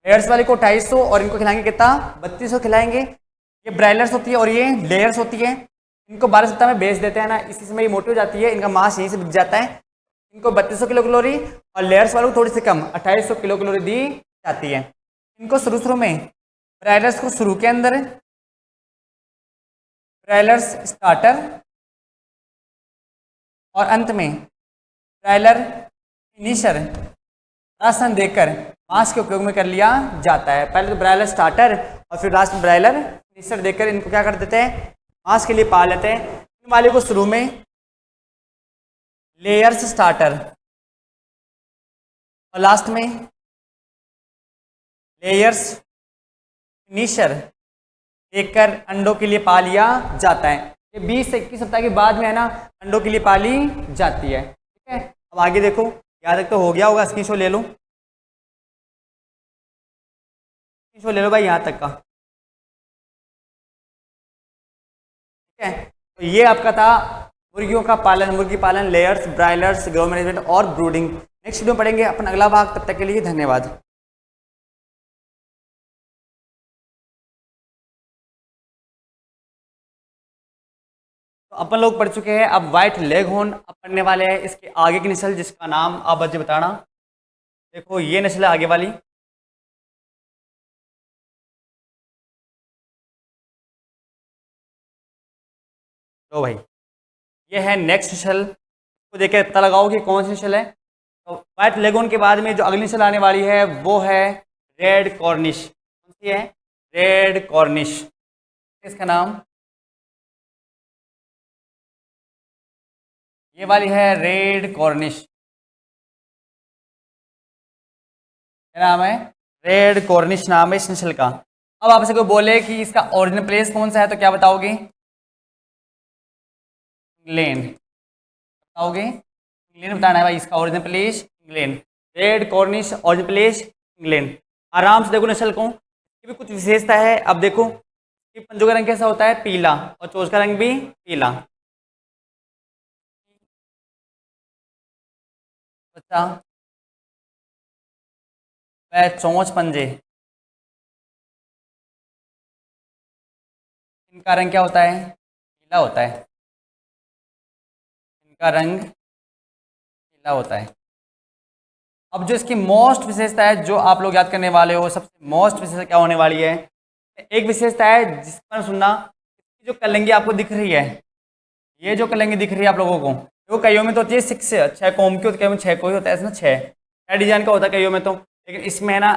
लेयर्स वाले को 2800 और इनको खिलाएंगे कितना? 3200 खिलाएंगे। ये ब्रायलर्स होती है और ये लेयर्स होती है। इनको 12 सप्ताह में बेच देते हैं ना, इसी समय ये मोटी हो जाती है, इनका मांस यहीं से बिक जाता है। इनको 3200 किलो कैलोरी और लेयर्स वालों को थोड़ी सी कम 2800 किलो कैलोरी दी जाती है। इनको शुरू में ब्रायलर्स को शुरू के अंदर ब्रायलर्स स्टार्टर और अंत में ब्रायलर फिनिशर राशन देकर मांस के उपयोग में कर लिया जाता है। पहले तो ब्रायलर स्टार्टर और फिर लास्ट में ब्रायलर फिनिशर देकर इनको क्या कर देते हैं? मांस के लिए पाल लेते हैं। इन वाले को शुरू में लेयर्स स्टार्टर और लास्ट में लेयर्स फिनिशर देकर अंडों के लिए पाल लिया जाता है। ये 20 से 21 सप्ताह के बाद में है ना अंडों के लिए पाली जाती है। ठीक है, अब आगे देखो, याद तक तो हो गया होगा, स्क्रीनशॉट ले लो, स्क्रीनशॉट ले लो भाई यहाँ तक का। ठीक है, तो ये आपका था मुर्गियों का पालन, मुर्गी पालन, लेयर्स, ब्रायलर्स, ग्रो मैनेजमेंट और ब्रूडिंग। नेक्स्ट वीडियो में पढ़ेंगे अपन अगला भाग। तब तक के लिए धन्यवाद। तो अपन लोग पढ़ चुके हैं, अब व्हाइट लेगहॉर्न अब पढ़ने वाले हैं। इसके आगे की नस्ल जिसका नाम आप बच्चे बताना। देखो ये नस्ल है आगे वाली। तो भाई ये है नेक्स्ट नस्ल। तो देखिए पता लगाओ कि कौन सी नस्ल है। तो व्हाइट लेगहॉर्न के बाद में जो अगली नस्ल आने वाली है वो है रेड कॉर्निश। कौन सी है? Red Cornish. इसका नाम ये वाली है रेड कॉर्निश। क्या नाम है? रेड कॉर्निश नाम है इस नस्ल का। अब आपसे कोई बोले कि इसका ओरिजिनल प्लेस कौन सा है, तो क्या बताओगे? इंग्लैंड बताओगे? इंग्लैंड बताना है भाई, इसका original place England. Red Cornish original place England. आराम से देखो नस्ल को, इसकी भी कुछ विशेषता है। अब देखो इसके पंजों का रंग कैसा होता है? पीला, और चोंच का रंग भी पीला। अच्छा, वह चोंच पंजे, इनका रंग क्या होता है? पीला होता है। इनका रंग पीला होता है। अब जो इसकी मोस्ट विशेषता है जो आप लोग याद करने वाले हो, सबसे मोस्ट विशेषता क्या होने वाली है? एक विशेषता है जिस पर सुनना, इसकी जो कलंगी आपको दिख रही है, ये जो कलंगी दिख रही है आप लोगों को, वो कईयों में तो होती है 6 कोम की होती है, कईयों में 6 कोई होता है, ऐसा ना 6 डिजाइन का होता है कईयों में तो। लेकिन इसमें है ना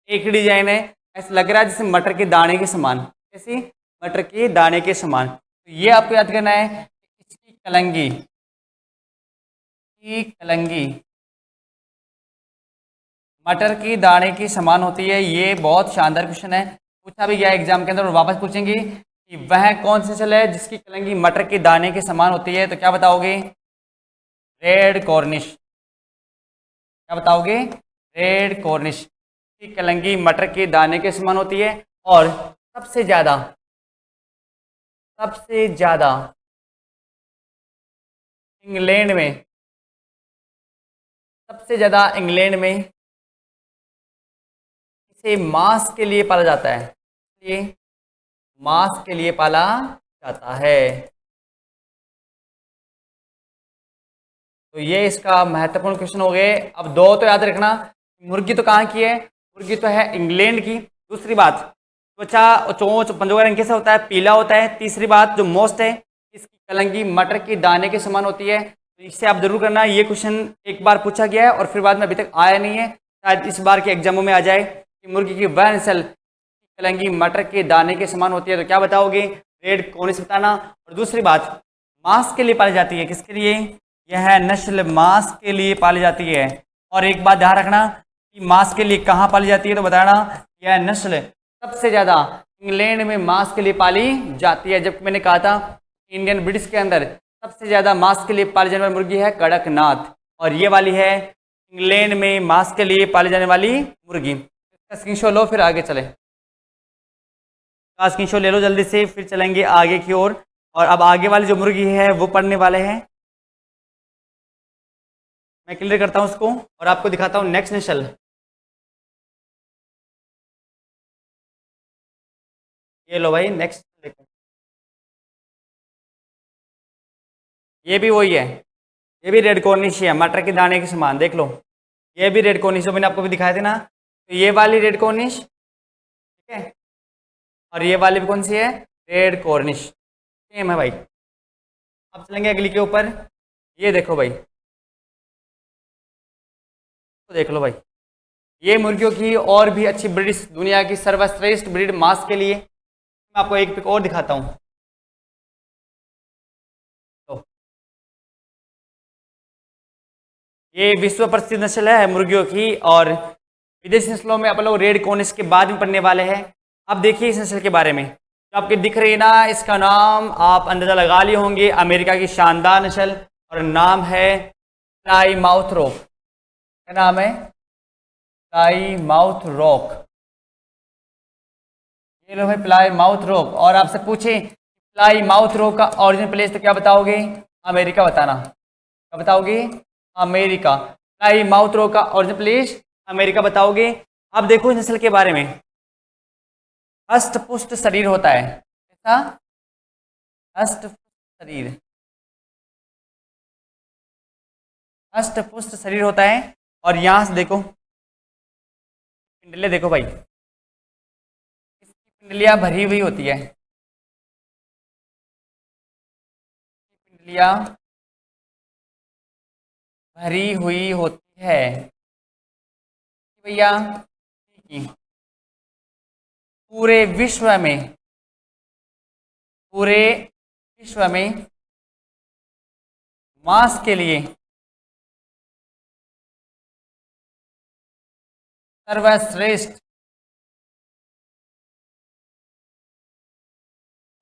एक ही डिजाइन है, ऐसा लग रहा है जैसे मटर के दाने के समान। कैसी? मटर के दाने के समान। तो ये आपको याद करना है। इसकी कलंगी, की कलंगी मटर की दाने की समान होती है। ये बहुत शानदार क्वेश्चन है, पूछा भी गया एग्जाम के अंदर और वापस पूछेंगे कि वह कौन सी नस्ल है जिसकी कलंगी मटर के दाने के समान होती है। तो क्या बताओगे? Red Cornish. क्या बताओगे? रेड कॉर्निश की कलंगी मटर के दाने के समान होती है। और सबसे ज्यादा इंग्लैंड में, सबसे ज्यादा इंग्लैंड में इसे मांस के लिए पाला जाता है। ये मांस के लिए पाला जाता है। तो ये इसका महत्वपूर्ण क्वेश्चन हो गए। अब दो तो याद रखना, मुर्गी तो कहाँ की है? मुर्गी तो है इंग्लैंड की। दूसरी बात, त्वचा चोंच पंजों का रंग कैसा होता है? पीला होता है। तीसरी बात जो मोस्ट है, इसकी कलंगी मटर के दाने के समान होती है। तो इससे आप जरूर करना, ये क्वेश्चन एक बार पूछा गया है और फिर बाद में अभी तक आया नहीं है, शायद इस बार के एग्जामों में आ जाए कि मुर्गी की वह नस्ल कलंगी मटर के दाने के समान होती है। तो क्या बताओगे? रेड कॉर्निश बताना। और दूसरी बात, मांस के लिए पाली जाती है। किसके लिए? यह नस्ल मांस के लिए पाली जाती है। और एक बात ध्यान रखना कि मांस के लिए कहाँ पाली जाती है, तो बताना यह नस्ल सबसे ज्यादा इंग्लैंड में मांस के लिए पाली जाती है। जबकि मैंने कहा था इंडियन ब्रिड्स के अंदर सबसे ज्यादा मांस के लिए पाली जाने वाली मुर्गी है कड़कनाथ, और ये वाली है इंग्लैंड में मांस के लिए पाली जाने वाली मुर्गी। इसका स्क्रीनशॉट लो, फिर आगे चले। स्क्रीनशॉट ले लो जल्दी से, फिर चलेंगे आगे की ओर। और अब आगे वाली जो मुर्गी है वो पढ़ने वाले हैं। मैं क्लियर करता हूं उसको और आपको दिखाता हूं नेक्स्ट नस्ल। ये लो भाई नेक्स्ट देखो, ये भी वही है। ये भी रेड कॉर्निश है, मटर के दाने के समान। देख लो, ये भी रेड कॉर्निश जो मैंने आपको भी दिखाए थे ना। तो ये वाली रेड कॉर्निश, ठीक है, और ये वाली भी कौन सी है? Red Cornish. सेम है भाई। अब चलेंगे अगली के ऊपर। ये देखो भाई, तो देख लो भाई, ये मुर्गियों की और भी अच्छी ब्रीड, दुनिया की सर्वश्रेष्ठ ब्रीड मांस के लिए। मैं आपको एक पिक और दिखाता हूँ। तो ये विश्व प्रसिद्ध नस्ल है मुर्गियों की, और विदेशी नस्लों में अपन लोग रेड कॉर्निश के बाद में पढ़ने वाले हैं। अब देखिए इस नस्ल के बारे में, जो आपके दिख रही है ना, इसका नाम आप अंदाजा लगा लिए होंगे। अमेरिका की शानदार नस्ल, और नाम है प्लाईमाउथ रॉक। क्या नाम है? Plymouth rock. ये लो भाई प्लाईमाउथ रॉक। और आपसे पूछे प्लाईमाउथ रॉक का ओरिजिन प्लेस, तो क्या बताओगे? अमेरिका बताना। क्या बताओगे? अमेरिका। प्लाईमाउथ रॉक का ओरिजिन प्लेस अमेरिका बताओगे। अब देखो इस नस्ल के बारे में, हष्ट पुष्ट शरीर होता है। कैसा? हष्ट पुष्ट शरीर, हष्ट पुष्ट शरीर होता है। और यहां से देखो पिंडलियां, देखो भाई, इसकी पिंडलियां भरी हुई होती है। पिंडलियां भरी हुई होती है भैया। पूरे विश्व में, पूरे विश्व में मांस के लिए सर्वश्रेष्ठ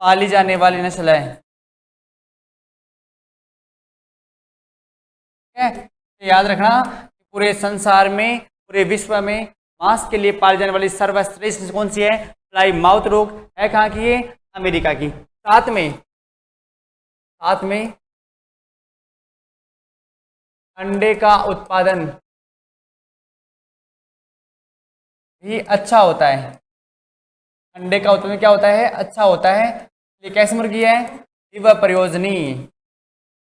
पाली जाने वाली नस्ल है। ठीक है, तो याद रखना पूरे संसार में, पूरे विश्व में मांस के लिए पाली जाने वाली सर्वश्रेष्ठ नस्ल कौन सी है? प्लाईमाउथ रॉक है। कहाँ की है? अमेरिका की। साथ में अंडे का उत्पादन भी अच्छा होता है। अंडे का उत्पादन क्या होता है? अच्छा होता है। ये कैसी मुर्गी है? दिव्य प्रयोजनी।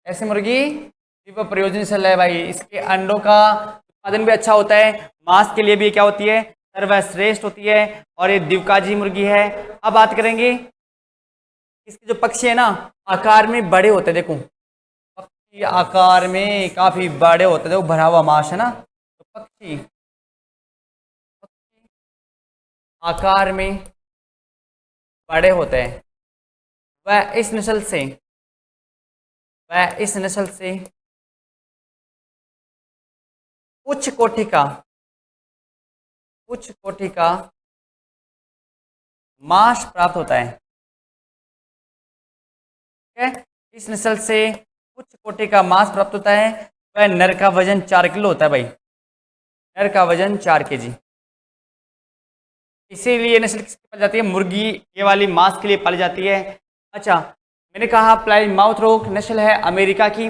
ऐसी मुर्गी दिव्य प्रयोजनी नस्ल है भाई। इसके अंडों का उत्पादन भी अच्छा होता है, मांस के लिए भी क्या होती है? सर्वश्रेष्ठ होती है। और ये द्विकाजी मुर्गी है। अब बात करेंगे, इसके जो पक्षी है ना, आकार में बड़े होते हैं। देखो पक्षी आकार में काफी बड़े होते हैं, देखो भरा हुआ मांस है ना। तो पक्षी आकार में बड़े होते हैं। वह इस नस्ल से वह इस नस्ल से उच्च कोटि का मांस प्राप्त होता है। ठीक है, इस नस्ल से उच्च कोटि का मांस प्राप्त होता है। वह नर का वजन 4 किलो होता है भाई, नर का वजन 4 केजी। इसीलिए नस्ल किसकी पाली जाती है? मुर्गी ये वाली मांस के लिए पाली जाती है। अच्छा, मैंने कहा प्लाईमाउथ रोक नस्ल है अमेरिका की।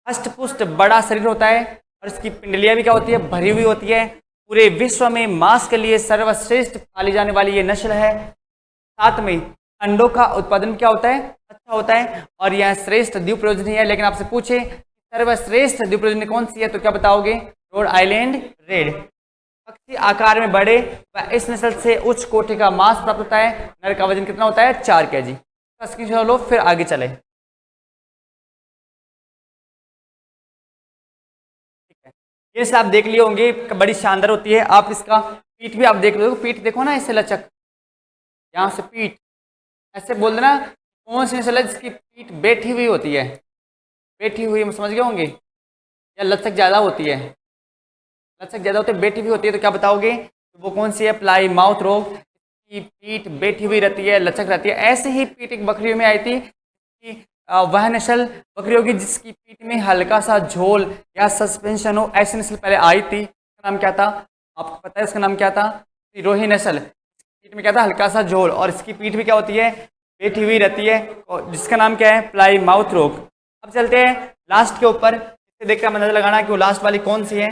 हष्ट पुष्ट बड़ा शरीर होता है और इसकी पिंडलियां भी क्या होती है? भरी हुई होती है। पूरे विश्व में मांस के लिए सर्वश्रेष्ठ पाली जाने वाली ये नस्ल है। साथ में अंडों का उत्पादन क्या होता है? अच्छा होता है। और यह श्रेष्ठ द्वीप प्रयोजनी है। लेकिन आपसे पूछे सर्वश्रेष्ठ द्वीप प्रयोजनी कौन सी है तो क्या बताओगे? Rhode Island red. पक्षी आकार में बड़े व इस नस्ल से उच्च कोटि का मांस प्राप्त होता है। नर का वजन कितना होता है? 4 केजी। चलो फिर आगे चले। ठीक है, ये नस्ल आप देख लिए होंगे, बड़ी शानदार होती है। आप इसका पीठ भी आप देख लो, पीठ देखो ना ऐसे लचक, यहाँ से पीठ ऐसे बोल देना कौन सी नस्ल है जिसकी पीठ बैठी हुई होती है? बैठी हुई समझ गए होंगे, या लचक ज्यादा होती है? लचक ज्यादा होती है, बैठी हुई होती है, तो क्या बताओगे? तो वो कौन सी है? प्लाई माउथ रोग की पीठ बैठी हुई रहती है, लचक रहती है। ऐसे ही पीठ एक बकरियों में आई थी कि वह नस्ल बकरी होगी जिसकी पीठ में हल्का सा झोल या सस्पेंशन हो। ऐसी नस्ल पहले आई थी, उसका नाम क्या था? आपको पता है उसका नाम क्या था? सिरोही नस्ल। पीठ में क्या था? हल्का सा झोल, और इसकी पीठ भी क्या होती है? बैठी हुई रहती है, और जिसका नाम क्या है? प्लाई माउथ रोग। अब चलते हैं लास्ट के ऊपर, इससे देखकर हमें नजर लगाना कि वो लास्ट वाली कौन सी है।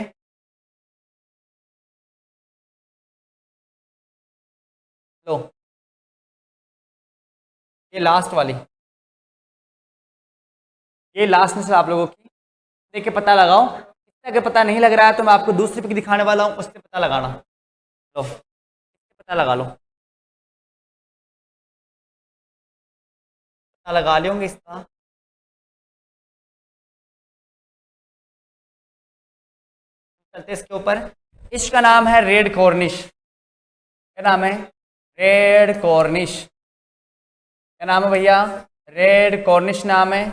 लो, ये लास्ट वाली, ये लास्ट नस्ल आप लोगों की देख के पता लगाओ। इससे अगर पता नहीं लग रहा है तो मैं आपको दूसरी पिक दिखाने वाला हूँ, उससे पता लगाना। लो, इससे पता लगा लो, पता लगा लोगे इसका। चलते हैं इसके ऊपर। इसका नाम है रेड कॉर्निश। क्या नाम है? Red Cornish. क्या नाम है भैया? रेड कॉर्निश नाम है।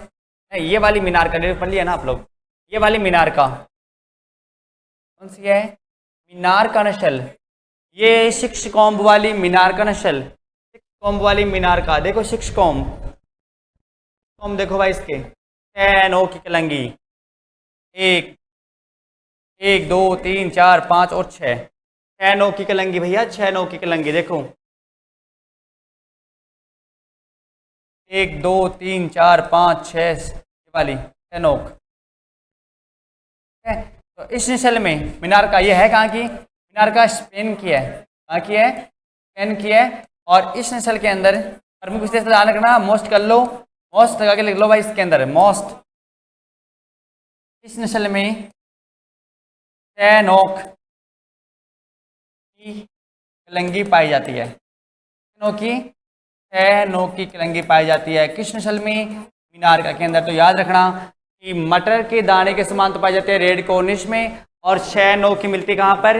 नहीं, ये वाली मीनार का रेड पढ़ लिया ना आप लोग? ये वाली मीनार का कौन सी है? मीनार का नस्ल। ये सिक्स कॉम्ब वाली मीनार का नस्ल, सिक्स कॉम्ब वाली मीनार का। देखो सिक्स कॉम्ब, कॉम्ब देखो भाई इसके 6 9 की कलंगी। एक, एक दो तीन चार पाँच और 6, 6 9 की कलंगी भैया, 6 9 की कलंगी। देखो 1 2 3 4 5 6 वाली 6 नोक है। तो इस नस्ल में मीनार का ये है कहाँ की? मीनार का स्पेन की है। कहाँ की है? स्पेन की है। और इस नस्ल के अंदर प्रमुख विशेषता ध्यान रखना, मोस्ट कर लो, मोस्ट लगा के लिख लो भाई इसके अंदर मोस्ट। इस नस्ल में 6 नोक की कलंगी पाई जाती है। नोक की 6 नोक की कलंगी पाई जाती है किस नस्ल में? मीनार का के अंदर। तो याद रखना कि मटर के दाने के समान तो पाई जाते हैं रेड कॉर्निश में, और 6 नोक की मिलती कहाँ पर?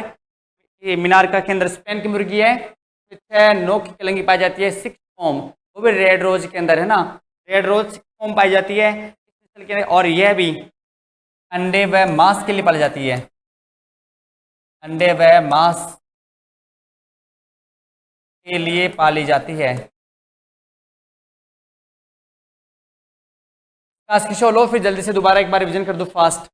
ये मीनार का के अंदर स्पेन की मुर्गी है। 6 नोक की कलंगी पाई जाती है सिक्स फॉर्म, वो भी रेड रोज के अंदर है ना। रेड रोज सिक्स फॉर्म पाई जाती है इस नस्ल के अंदर। और यह भी अंडे व मांस के लिए पाई जाती है, अंडे व मांस के लिए पाली जाती है। किशोर लो, फिर जल्दी से दोबारा एक बार रिवीजन कर दो फास्ट।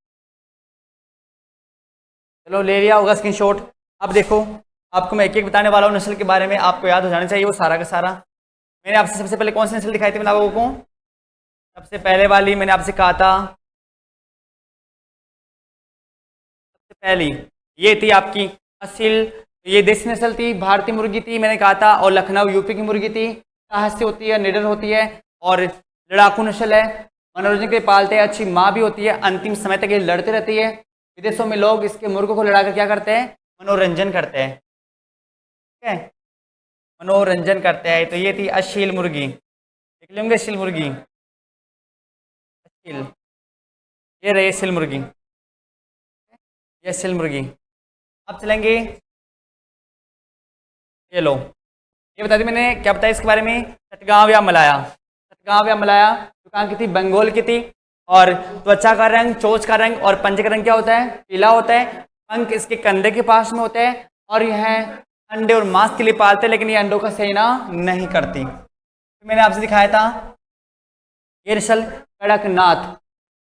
चलो ले लिया होगा स्क्रीनशॉट। अब देखो, आपको मैं एक एक बताने वाला हूँ नस्ल के बारे में, आपको याद हो जाना चाहिए वो सारा का सारा। मैंने आपसे सबसे पहले कौन सी नस्ल दिखाई थी मैं लोगों को? सबसे पहले वाली मैंने आपसे कहा था, सबसे पहली ये थी आपकी असील, ये देसी नस्ल थी, भारतीय मुर्गी थी मैंने कहा था, और लखनऊ यूपी की मुर्गी थी। साहसी होती है, निडर होती है, और लड़ाकू नस्ल है। मनोरंजन के लिए पालते हैं, अच्छी माँ भी होती है, अंतिम समय तक ये लड़ती रहती है। विदेशों में लोग इसके मुर्गों को लड़ाकर क्या करते हैं? मनोरंजन करते हैं। ठीक है, मनोरंजन करते हैं। तो ये थी अशील मुर्गी, देख लेंगे अशील मुर्गी, अशील, ये रही अशील मुर्गी, ये अशील मुर्गी। अब चलेंगे, ये लो, ये बता दी मैंने, क्या बताया इसके बारे में? चटगांव या मलाया। कहाँ पे अमलाया, जो कहाँ की थी, बंगाल की थी। और त्वचा का रंग, चोंच का रंग और पंजे का रंग क्या होता है, पीला होता है। पंख इसके कंधे के पास में होते हैं और यह अंडे और मांस के लिए पालते हैं, लेकिन ये अंडों का सेना नहीं करती। तो मैंने आपसे दिखाया था ये नस्ल कड़कनाथ,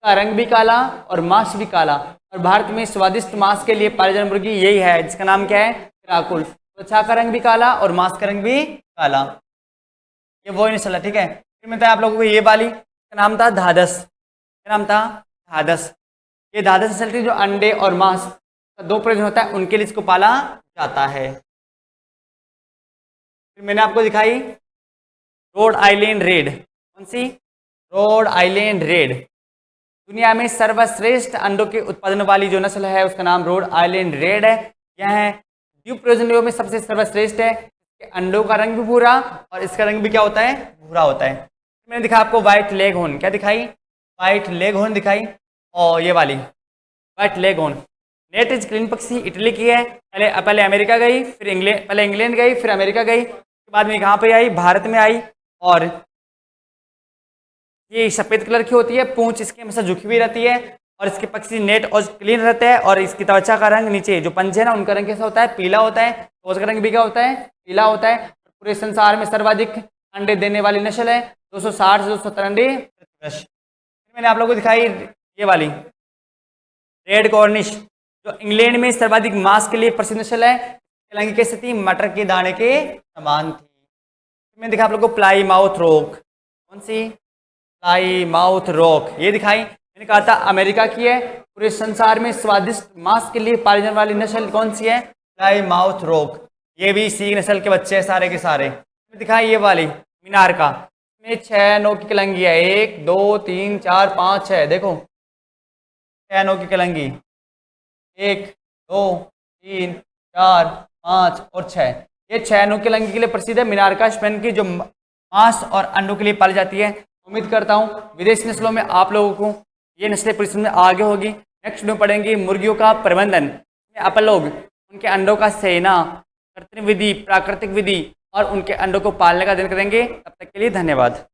का रंग भी काला और मांस भी काला, और भारत में स्वादिष्ट मांस के लिए पाली जाने मुर्गी यही है, जिसका नाम क्या है, कराकुल। त्वचा का रंग भी काला और मांस का रंग भी काला, ये वही नस्ल है। ठीक है, फिर मिलता है आप लोगों को ये वाली, इसका नाम था धादस। क्या नाम था, धादस। ये धादस नस्ल थी जो अंडे और मांस का दो प्रयोजन होता है, उनके लिए इसको पाला जाता है। फिर मैंने आपको दिखाई रोड आइलैंड रेड, कौन सी, रोड आइलैंड रेड। दुनिया में सर्वश्रेष्ठ अंडों के उत्पादन वाली जो नस्ल है उसका नाम रोड आइलैंड रेड है। यह द्वीप प्रयोजनियों में सबसे सर्वश्रेष्ठ है। अंडों का रंग भी भूरा और इसका रंग भी क्या होता है, भूरा होता है। मैंने दिखा आपको व्हाइट लेग हॉर्न, क्या दिखाई, व्हाइट लेग हॉर्न दिखाई। और ये वाली white leg horn native green पक्षी इटली की है। पहले अमेरिका गई, फिर इंग्लैंड, पहले इंग्लैंड गई, फिर अमेरिका गई, उसके बाद में कहाँ पे आई, भारत में आई। और ये सफ़ेद कलर की होती है, पूंछ इसकी हमेशा झुकी हुई रहती है, और इसके पक्षी नेट और क्लीन रहते हैं। और इसकी त्वचा का रंग, नीचे जो पंजे है ना उनका रंग कैसा होता है, पीला होता है। तो उसका रंग भी क्या होता है, पीला होता है। पूरे संसार में सर्वाधिक अंडे देने वाली नस्ल है, 260 से 270 अंडे प्रति वर्ष। मैंने आप लोगों को दिखाई ये वाली रेड कॉर्निश, जो इंग्लैंड में सर्वाधिक मांस के लिए प्रसिद्ध नस्ल है। कलंगी कैसी थी, मटर के दाने के समान थी। मैंने दिखा आप लोगों को प्लाई माउथ रॉक, कौन सी, प्लाई माउथ रॉक, ये दिखाई। मैंने कहा था अमेरिका की है। पूरे संसार में स्वादिष्ट मांस के लिए पाली जाने वाली नस्ल कौन सी है, प्लाई माउथ रॉक। ये भी सी नस्ल के बच्चे हैं सारे के सारे। दिखाई ये वाली मीनार का, में 6 नोक की कलंगी है, 1 2 3 4 5 6, देखो 6 नोक की कलंगी, 1 2 3 4 5 और 6। ये 6 नोक की कलंगी के लिए प्रसिद्ध है। मीनार का स्पेन की जो मांस और अंडों के लिए पाली जाती है। उम्मीद करता हूँ विदेशी नस्लों में आप लोगों को ये नस्लें परिश्रम में आगे होगी। नेक्स्ट में पढ़ेंगे मुर्गियों का प्रबंधन, आप लोग उनके अंडों का सेना, कृत्रिम विधि, प्राकृतिक विधि और उनके अंडों को पालने का अध्ययन करेंगे। तब तक के लिए धन्यवाद।